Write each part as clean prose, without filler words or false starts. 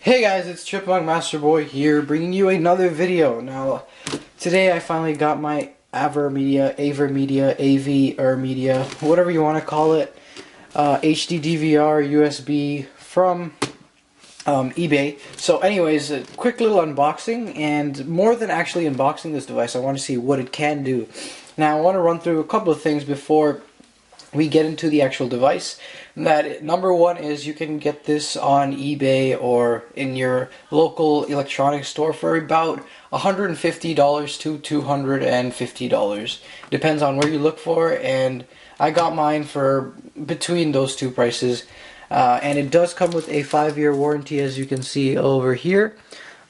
Hey guys, it's Chipmunk Master Boy here, bringing you another video. Now, today I finally got my AverMedia, AverMedia, whatever you want to call it, HD DVR USB from eBay. So anyways, a quick little unboxing, and more than actually unboxing this device, I want to see what it can do. Now, I want to run through a couple of things before we get into the actual device. That number one is you can get this on eBay or in your local electronics store for about $150 to $250. Depends on where you look for, and I got mine for between those two prices. And it does come with a 5-year warranty, as you can see over here.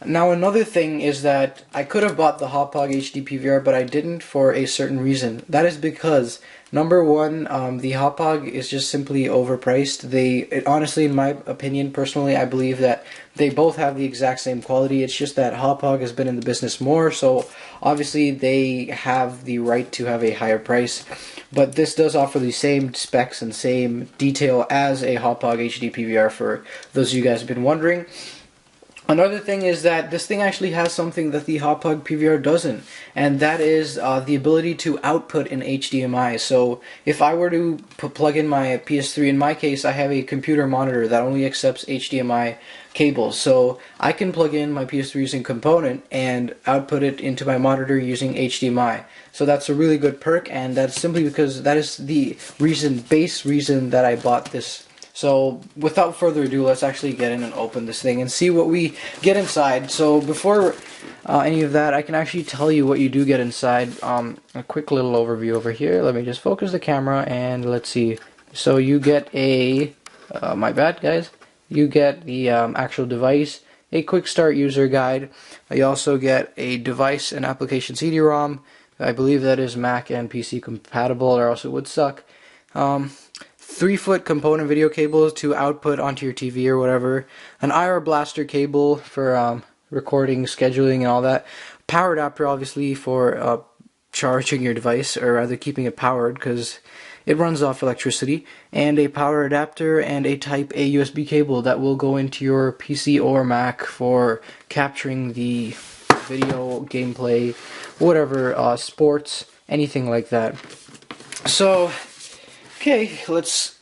Now, another thing is that I could have bought the Hauppauge HD PVR, but I didn't for a certain reason. That is because, number one, the Hauppauge is just simply overpriced. Honestly, in my opinion, personally, I believe that they both have the exact same quality. It's just that Hauppauge has been in the business more, so obviously they have the right to have a higher price. But this does offer the same specs and same detail as a Hauppauge HD PVR, for those of you guys who have been wondering. Another thing is that this thing actually has something that the Hauppauge PVR doesn't, and that is the ability to output in HDMI. So if I were to plug in my PS3, in my case I have a computer monitor that only accepts HDMI cables, so I can plug in my PS3 using component and output it into my monitor using HDMI. So that's a really good perk, and that's simply because that is the base reason that I bought this. So without further ado, let's actually get in and open this thing and see what we get inside. So before any of that, I can actually tell you what you do get inside. A quick little overview over here. Let me just focus the camera and let's see. So you get a, my bad guys, you get the actual device, a quick start user guide. You also get a device and application CD-ROM. I believe that is Mac and PC compatible, or else it would suck. 3-foot component video cable to output onto your TV or whatever. An IR blaster cable for recording, scheduling, and all that. Power adapter, obviously, for charging your device, or rather keeping it powered, because it runs off electricity. And a power adapter and a Type A USB cable that will go into your PC or Mac for capturing the video, gameplay, whatever, sports, anything like that. So, okay, let's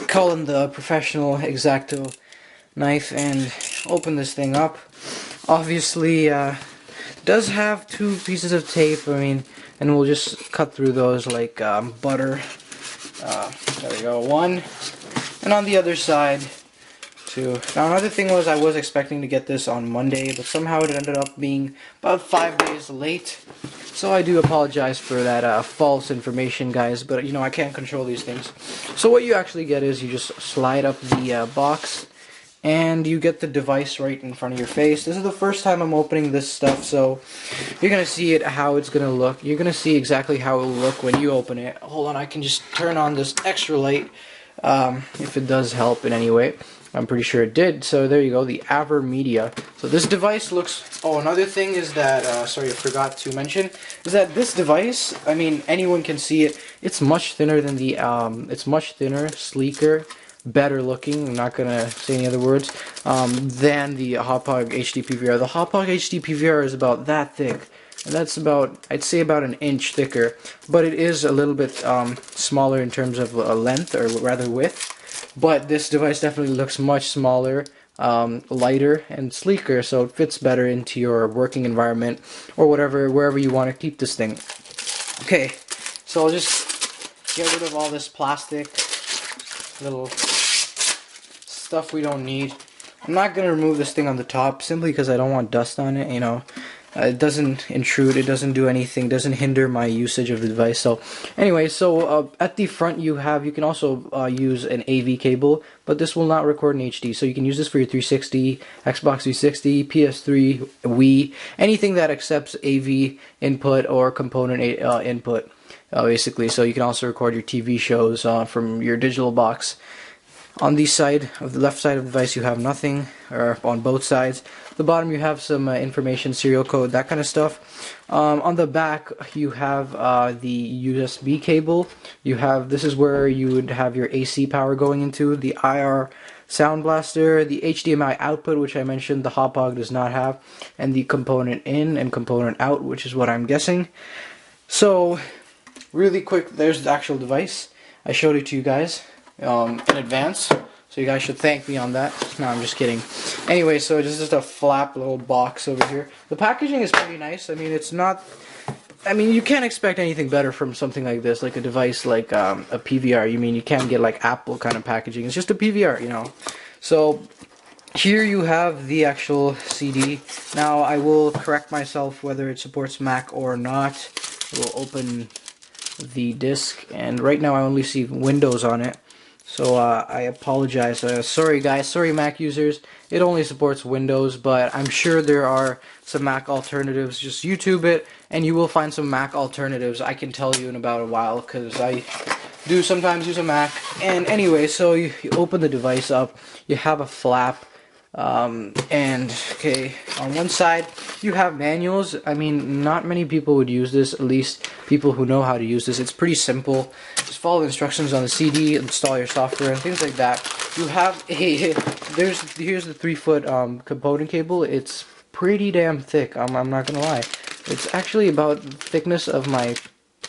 call in the professional X-Acto knife and open this thing up. Obviously, does have 2 pieces of tape, and we'll just cut through those like butter. There we go, 1. And on the other side, 2. Now, another thing was I was expecting to get this on Monday, but somehow it ended up being about 5 days late. So I do apologize for that false information, guys, but I can't control these things. So what you actually get is you just slide up the box, and you get the device right in front of your face. This is the first time I'm opening this stuff, so you're going to see how it's going to look. You're going to see exactly how it will look when you open it. Hold on, I can just turn on this extra light if it does help in any way. I'm pretty sure it did. So there you go, the AverMedia. So this device looks... Oh, another thing is that, sorry, I forgot to mention, is that this device, anyone can see it. It's much thinner than the, it's much thinner, sleeker, better looking, I'm not gonna say any other words, than the Hauppauge HD PVR. The Hauppauge HD PVR is about that thick. And that's about, I'd say about an inch thicker. But it is a little bit smaller in terms of length, or rather width. But this device definitely looks much smaller, lighter, and sleeker, so it fits better into your working environment or wherever you want to keep this thing. Okay, so I'll just get rid of all this plastic, little stuff we don't need. I'm not going to remove this thing on the top simply because I don't want dust on it, It doesn't intrude, it doesn't do anything, doesn't hinder my usage of the device. So anyway, at the front you can also use an AV cable, but this will not record in HD. So you can use this for your 360, Xbox 360, PS3, Wii, anything that accepts AV input or component input, basically. So you can also record your TV shows from your digital box. On the side of the left side of the device you have nothing, or on both sides. The bottom you have some information, serial code, that kind of stuff. On the back you have the USB cable. This is where you would have your AC power going into. The IR sound blaster, the HDMI output, which I mentioned the Hopog does not have, and the component in and component out, which is what I'm guessing. So, really quick, there's the actual device. I showed it to you guys in advance, so you guys should thank me on that. No, I'm just kidding. Anyway, so this is just a flap little box over here. The packaging is pretty nice. I mean, it's not... I mean, you can't expect anything better from something like this, like a device like a PVR. You mean you can't get like Apple kind of packaging. It's just a PVR, you know. So, here you have the actual CD. Now, I will correct myself whether it supports Mac or not. We'll open the disc, and right now I only see Windows on it, so I apologize. Sorry guys, sorry Mac users, it only supports Windows, but I'm sure there are some Mac alternatives. Just YouTube it and you will find some Mac alternatives. I can tell you in about a while, because I do sometimes use a Mac. And anyway, so you open the device up, you have a flap, and okay, on one side you have manuals. I mean, not many people would use this, at least people who know how to use this. It's pretty simple. Just follow the instructions on the CD, install your software and things like that. You have a here's the 3-foot component cable. It's pretty damn thick. I'm not gonna lie. It's actually about the thickness of my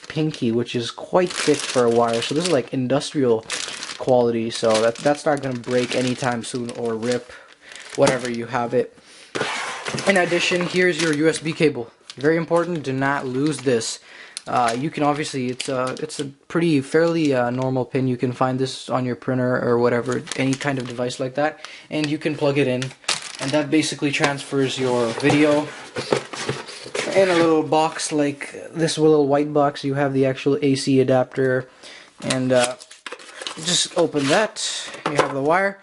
pinky, which is quite thick for a wire. So this is like industrial quality, so that's not gonna break anytime soon or rip, whatever you have it. In addition, here's your USB cable. Very important, do not lose this. You can obviously, it's a pretty fairly normal pin. You can find this on your printer or whatever, any kind of device like that, and you can plug it in, and that basically transfers your video. In a little box like this little white box, you have the actual AC adapter, and just open that. You have the wire.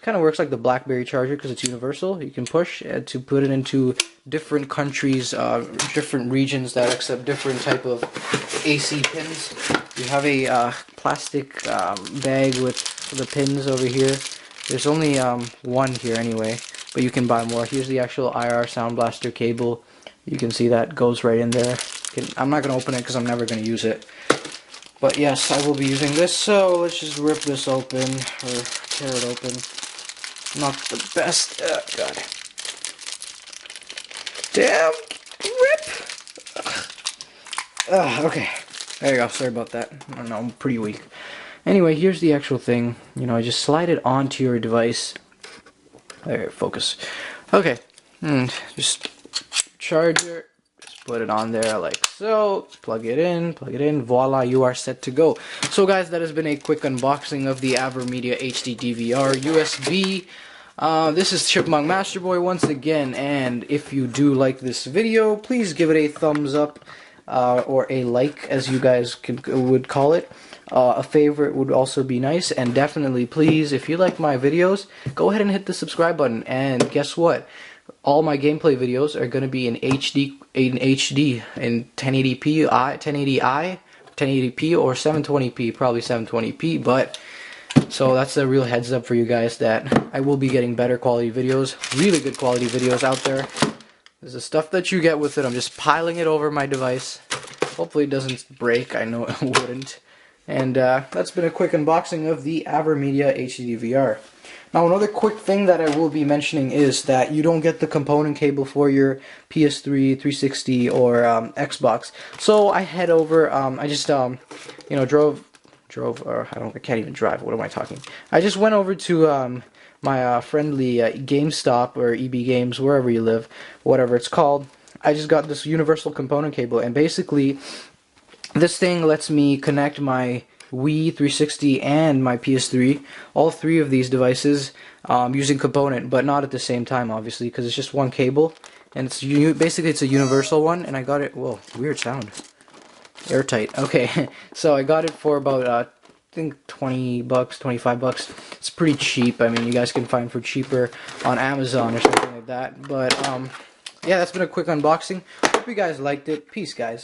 Kind of works like the BlackBerry charger because it's universal. You can push to put it into different countries, different regions that accept different type of AC pins. You have a plastic bag with the pins over here. There's only one here anyway, but you can buy more. Here's the actual IR Sound Blaster cable. You can see that goes right in there. I'm not going to open it because I'm never going to use it. But yes, I will be using this, so let's just rip this open, or tear it open. Not the best. God. Damn. Rip. Okay. There you go. Sorry about that. I don't know. I'm pretty weak. Anyway, here's the actual thing. You know, I just slide it onto your device. There, focus. Okay. And just charger. Just put it on there like so. Plug it in. Voila, you are set to go. So guys, that has been a quick unboxing of the AverMedia HD DVR USB. This is Chipmunk Master Boy once again, and if you do like this video, please give it a thumbs up, or a like, as you guys would call it. A favorite would also be nice, and definitely, please, if you like my videos, go ahead and hit the subscribe button. And guess what? All my gameplay videos are going to be in HD, in 1080p, 1080p, or 720p, probably 720p, but... So that's a real heads up for you guys that I will be getting better quality videos, really good quality videos out there. This is the stuff that you get with it. I'm just piling it over my device. Hopefully it doesn't break. I know it wouldn't. And that's been a quick unboxing of the AverMedia HD DVR. Now another quick thing that I will be mentioning is that you don't get the component cable for your PS3, 360, or Xbox. So I head over, I just you know, I can't even drive. What am I talking? I just went over to my friendly GameStop or EB Games, wherever you live, whatever it's called. I just got this universal component cable, and basically this thing lets me connect my Wii, 360, and my PS3, all three of these devices, using component, but not at the same time, obviously, because it's just one cable, and it's basically it's a universal one, and I got it. Whoa, weird sound. Airtight. Okay, so I got it for about I think 20 bucks, 25 bucks. It's pretty cheap. I mean, you guys can find for cheaper on Amazon or something like that. But yeah, that's been a quick unboxing. Hope you guys liked it. Peace, guys.